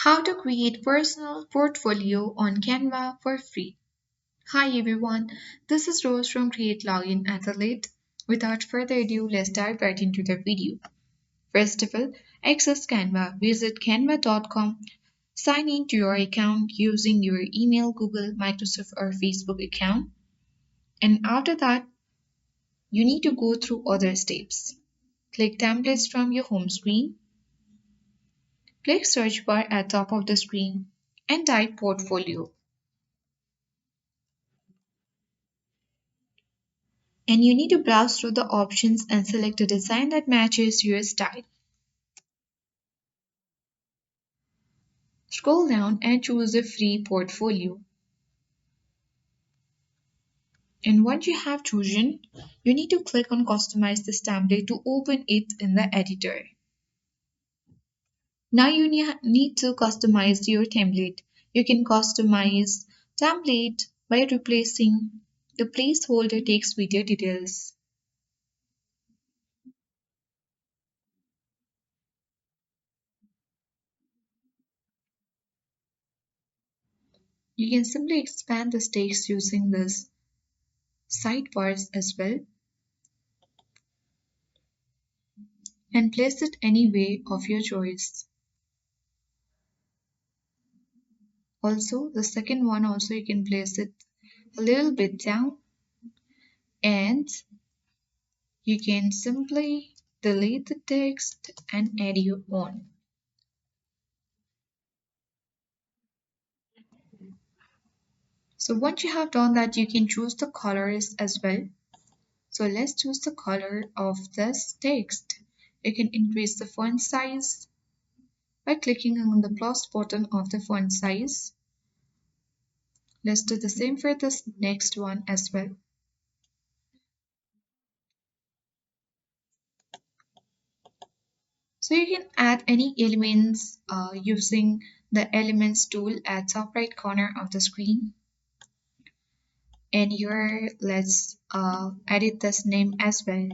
How to create personal portfolio on Canva for free. Hi everyone, this is Rose from Create Login Athlete. Without further ado, let's dive right into the video. First of all, access Canva. Visit canva.com. Sign in to your account using your email, Google, Microsoft, or Facebook account. And after that, you need to go through other steps. Click templates from your home screen. Click search bar at top of the screen and type portfolio. And you need to browse through the options and select a design that matches your style. Scroll down and choose a free portfolio. And once you have chosen, you need to click on Customize this template to open it in the editor. Now you need to customize your template. You can customize template by replacing the placeholder text with your details. You can simply expand the text using this sidebars as well and place it any way of your choice. Also, the second one also you can place it a little bit down and you can simply delete the text and add your own. So once you have done that, you can choose the colors as well. So let's choose the color of this text. You can increase the font size by clicking on the plus button of the font size. Let's do the same for this next one as well. So you can add any elements using the elements tool at top right corner of the screen. And here let's edit this name as well.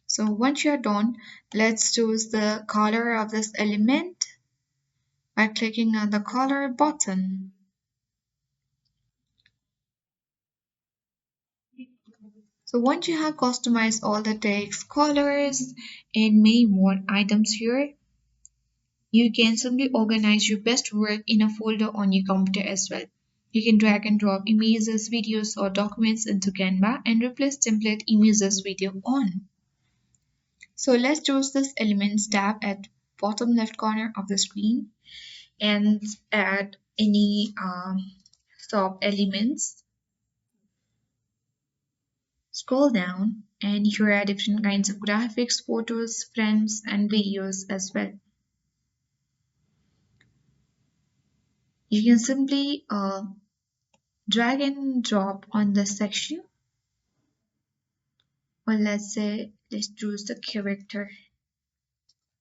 So once you're done, let's choose the color of this element by clicking on the color button. So once you have customized all the text, colors, and many more items here, you can simply organize your best work in a folder on your computer as well. You can drag and drop images, videos, or documents into Canva and replace template images with your own. So let's choose this Elements tab at bottom left corner of the screen and add any sub elements. Scroll down and here are different kinds of graphics, photos, friends, and videos as well. You can simply drag and drop on the section, or let's say let's choose the character.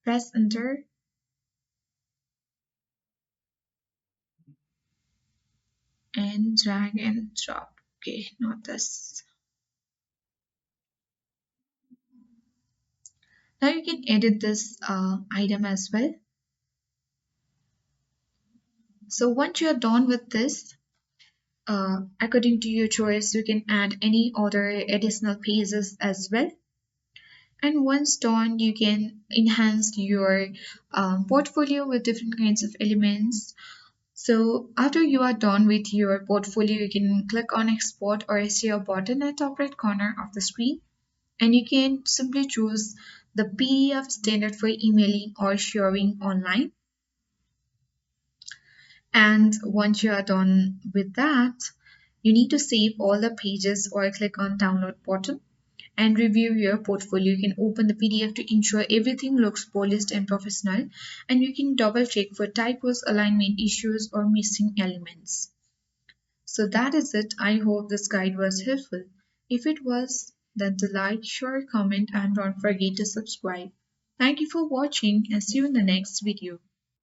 Press enter and drag and drop. Okay, not this. Now you can edit this item as well. So once you are done with this, according to your choice, you can add any other additional pages as well. And once done, you can enhance your portfolio with different kinds of elements. So after you are done with your portfolio, you can click on export or share button at top right corner of the screen. And you can simply choose the PDF standard for emailing or sharing online. And once you are done with that, you need to save all the pages or click on download button and review your portfolio. You can open the PDF to ensure everything looks polished and professional, and you can double check for typos, alignment issues, or missing elements. So that is it. I hope this guide was helpful. If it was, then to like, share, comment, and don't forget to subscribe. Thank you for watching and see you in the next video.